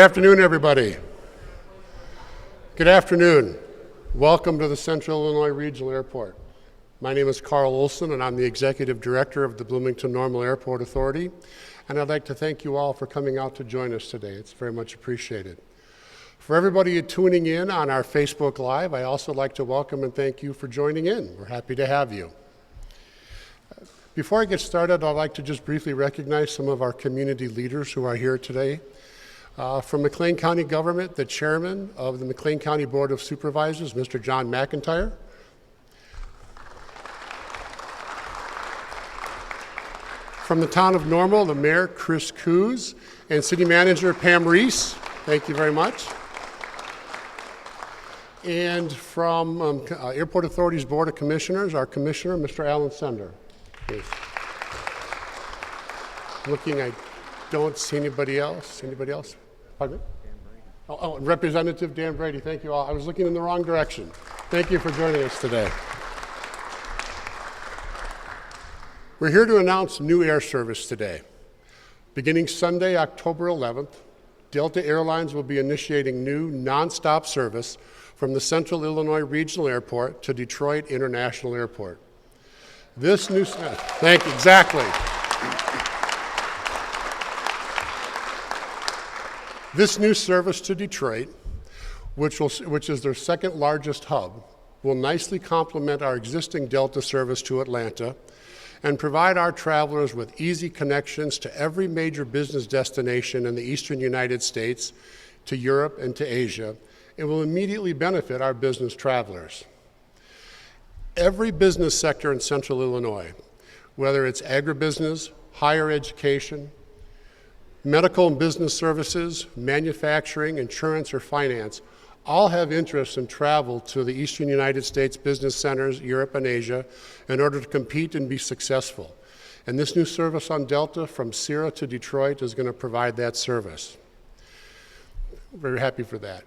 Good afternoon, everybody. Good afternoon. Welcome to the Central Illinois Regional Airport. My name is Carl Olson, and I'm the Executive Director of the Bloomington-Normal Airport Authority, and I'd like to thank you all for coming out to join us today. It's very much appreciated. For everybody tuning in on our Facebook Live, I also like to welcome and thank you for joining in. We're happy to have you. Before I get started, I'd like to just briefly recognize some of our community leaders who are here today. From McLean County Government, the Chairman of the McLean County Board of Supervisors, Mr. John McIntyre. From the Town of Normal, the Mayor, Chris Coos, and City Manager Pam Reese. Thank you very much. And from Airport Authority's Board of Commissioners, our Commissioner, Mr. Alan Sender. Please. Looking, I don't see anybody else. Anybody else? Pardon me? Oh, Representative Dan Brady, thank you all. I was looking in the wrong direction. Thank you for joining us today. We're here to announce new air service today. Beginning Sunday, October 11th, Delta Airlines will be initiating new nonstop service from the Central Illinois Regional Airport to Detroit International Airport. This new, thank you, exactly. This new service to Detroit, which is their second largest hub, will nicely complement our existing Delta service to Atlanta and provide our travelers with easy connections to every major business destination in the eastern United States, to Europe, and to Asia. It will immediately benefit our business travelers. Every business sector in Central Illinois, whether it's agribusiness, higher education, medical and business services, manufacturing, insurance, or finance, all have interest in travel to the eastern United States business centers, Europe and Asia, in order to compete and be successful. And this new service on Delta from CIRA to Detroit is going to provide that service. Very happy for that.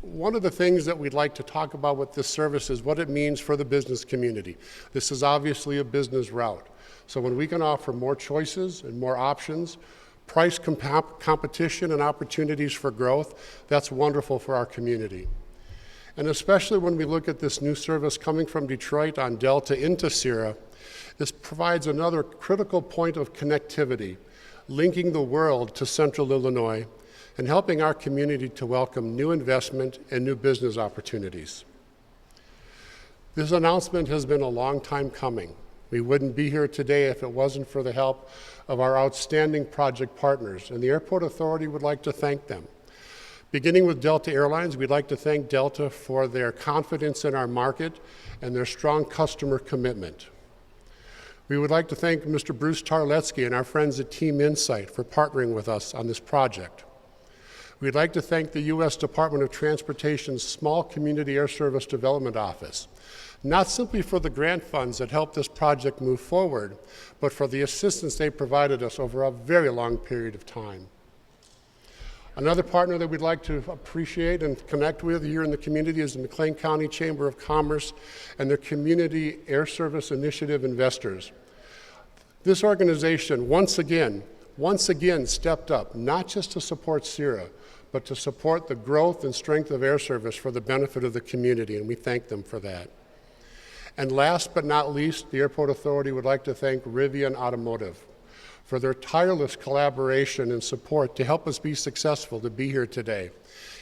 One of the things that we'd like to talk about with this service is what it means for the business community. This is obviously a business route. So when we can offer more choices and more options, price competition and opportunities for growth, that's wonderful for our community. And especially when we look at this new service coming from Detroit on Delta into CIRA, this provides another critical point of connectivity, linking the world to Central Illinois and helping our community to welcome new investment and new business opportunities. This announcement has been a long time coming. We wouldn't be here today if it wasn't for the help of our outstanding project partners, and the Airport Authority would like to thank them. Beginning with Delta Airlines, we'd like to thank Delta for their confidence in our market and their strong customer commitment. We would like to thank Mr. Bruce Tarletsky and our friends at Team Insight for partnering with us on this project. We'd like to thank the U.S. Department of Transportation's Small Community Air Service Development Office, not simply for the grant funds that helped this project move forward, but for the assistance they provided us over a very long period of time. Another partner that we'd like to appreciate and connect with here in the community is the McLean County Chamber of Commerce and their Community Air Service Initiative investors. This organization once again stepped up, not just to support CIRA, but to support the growth and strength of air service for the benefit of the community, and we thank them for that. And last but not least, the Airport Authority would like to thank Rivian Automotive for their tireless collaboration and support to help us be successful to be here today,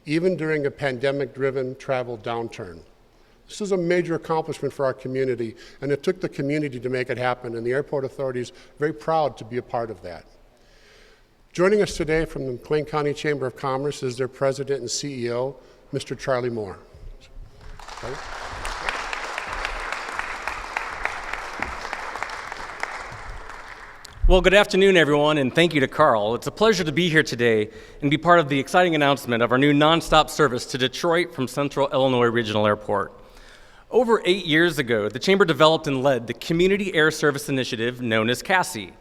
even during a pandemic-driven travel downturn. This is a major accomplishment for our community, and it took the community to make it happen, and the Airport Authority is very proud to be a part of that. Joining us today from the McLean County Chamber of Commerce is their President and CEO, Mr. Charlie Moore. Charlie? Well, good afternoon, everyone, and thank you to Carl. It's a pleasure to be here today and be part of the exciting announcement of our new nonstop service to Detroit from Central Illinois Regional Airport. Over 8 years ago, the Chamber developed and led the Community Air Service Initiative known as CASI.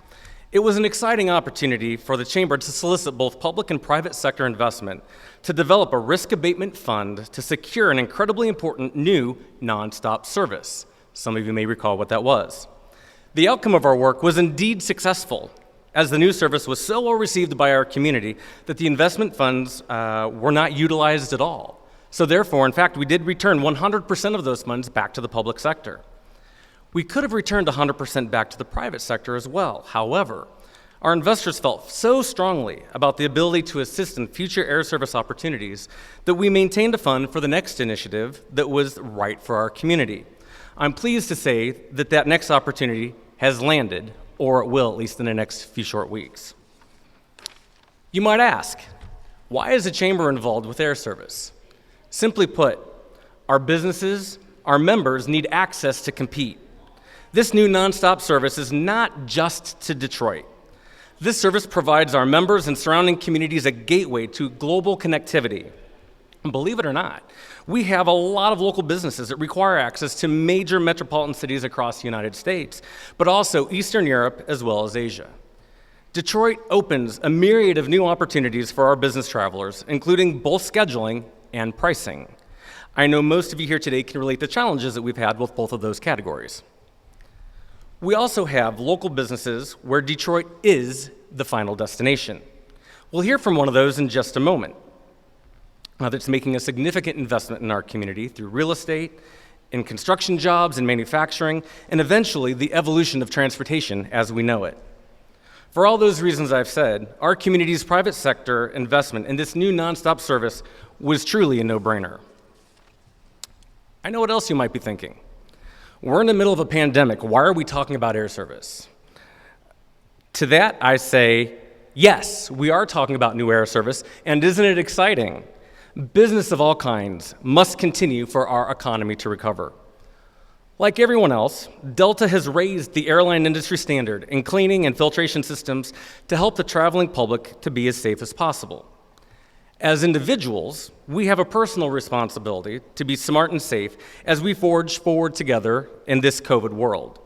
It was an exciting opportunity for the Chamber to solicit both public and private sector investment to develop a risk abatement fund to secure an incredibly important new nonstop service. Some of you may recall what that was. The outcome of our work was indeed successful. as the new service was so well received by our community that the investment funds were not utilized at all. So therefore, in fact, we did return 100% of those funds back to the public sector. We could have returned 100% back to the private sector as well. However, our investors felt so strongly about the ability to assist in future air service opportunities that we maintained a fund for the next initiative that was right for our community. I'm pleased to say that that next opportunity has landed, or it will, at least in the next few short weeks. You might ask, why is the Chamber involved with air service? Simply put, our businesses, our members need access to compete. This new nonstop service is not just to Detroit. This service provides our members and surrounding communities a gateway to global connectivity. And believe it or not, we have a lot of local businesses that require access to major metropolitan cities across the United States, but also Eastern Europe as well as Asia. Detroit opens a myriad of new opportunities for our business travelers, including both scheduling and pricing. I know most of you here today can relate to challenges that we've had with both of those categories. We also have local businesses where Detroit is the final destination. We'll hear from one of those in just a moment. That's making a significant investment in our community through real estate, in construction jobs and manufacturing, and eventually the evolution of transportation as we know it. For all those reasons I've said, our community's private sector investment in this new nonstop service was truly a no-brainer. I know what else you might be thinking. We're in the middle of a pandemic. Why are we talking about air service? To that, I say, yes, we are talking about new air service, and isn't it exciting? Business of all kinds must continue for our economy to recover. Like everyone else, Delta has raised the airline industry standard in cleaning and filtration systems to help the traveling public to be as safe as possible. As individuals, we have a personal responsibility to be smart and safe as we forge forward together in this COVID world.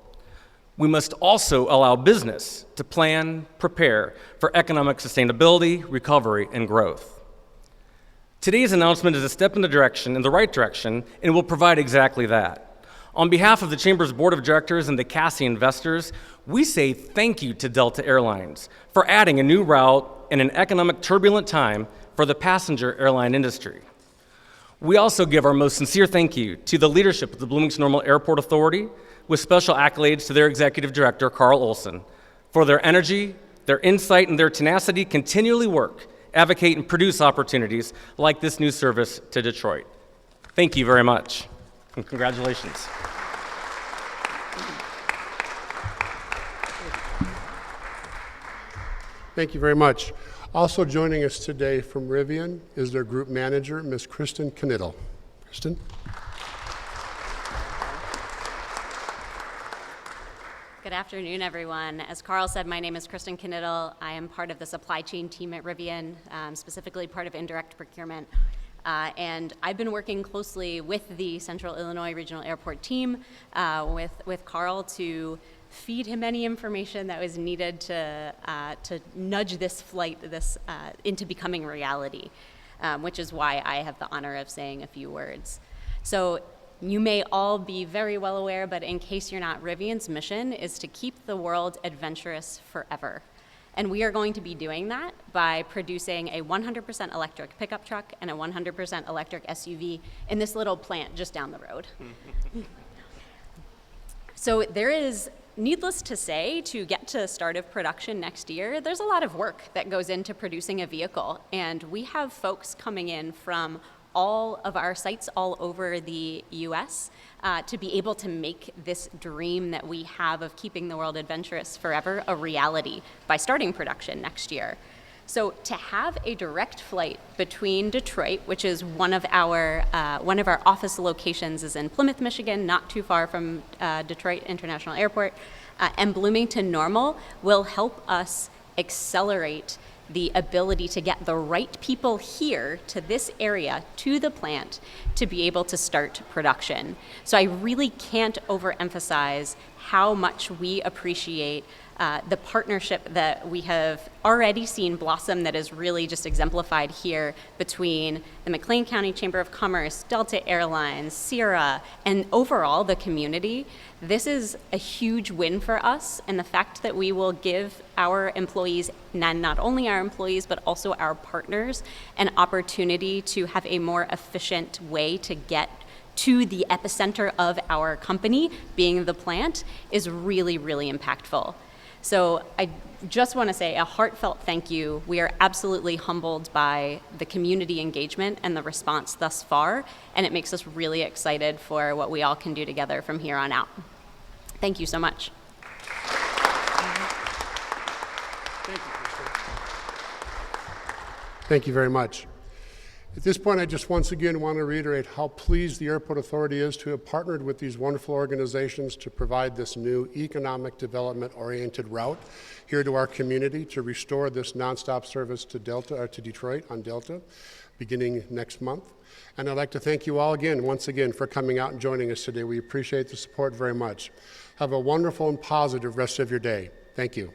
We must also allow business to plan, prepare for economic sustainability, recovery, and growth. Today's announcement is a step in the right direction, and will provide exactly that. On behalf of the Chamber's Board of Directors and the CASI investors, we say thank you to Delta Airlines for adding a new route in an economic turbulent time for the passenger airline industry. We also give our most sincere thank you to the leadership of the Bloomington-Normal Airport Authority, with special accolades to their executive director, Carl Olson, for their energy, their insight, and their tenacity continually work, advocate, and produce opportunities like this new service to Detroit. Thank you very much, and congratulations. Thank you very much. Also joining us today from Rivian is their group manager, Ms. Kristen Knittel. Kristen? Good afternoon, everyone. As Carl said, my name is Kristen Knittel. I am part of the supply chain team at Rivian, specifically part of indirect procurement. And I've been working closely with the Central Illinois Regional Airport team, with Carl, to feed him any information that was needed to nudge this flight into becoming reality, which is why I have the honor of saying a few words. So you may all be very well aware, but in case you're not, Rivian's mission is to keep the world adventurous forever. And we are going to be doing that by producing a 100% electric pickup truck and a 100% electric SUV in this little plant just down the road. So there is, needless to say, to get to start of production next year, there's a lot of work that goes into producing a vehicle. And we have folks coming in from all of our sites all over the US to be able to make this dream that we have of keeping the world adventurous forever a reality by starting production next year. So to have a direct flight between Detroit, which is one of our office locations is in Plymouth, Michigan, not too far from Detroit International Airport, and Bloomington-Normal, will help us accelerate the ability to get the right people here to this area, to the plant, to be able to start production. So I really can't overemphasize how much we appreciate the partnership that we have already seen blossom that is really just exemplified here between the McLean County Chamber of Commerce, Delta Airlines, CIRA, and overall the community. This is a huge win for us, and the fact that we will give our employees, and not only our employees, but also our partners, an opportunity to have a more efficient way to get to the epicenter of our company, being the plant, is really, really impactful. So I just want to say a heartfelt thank you. We are absolutely humbled by the community engagement and the response thus far, and it makes us really excited for what we all can do together from here on out. Thank you so much. Thank you very much. At this point, I just once again want to reiterate how pleased the Airport Authority is to have partnered with these wonderful organizations to provide this new economic development-oriented route here to our community to restore this nonstop service to Detroit on Delta beginning next month. And I'd like to thank you all again, once again, for coming out and joining us today. We appreciate the support very much. Have a wonderful and positive rest of your day. Thank you.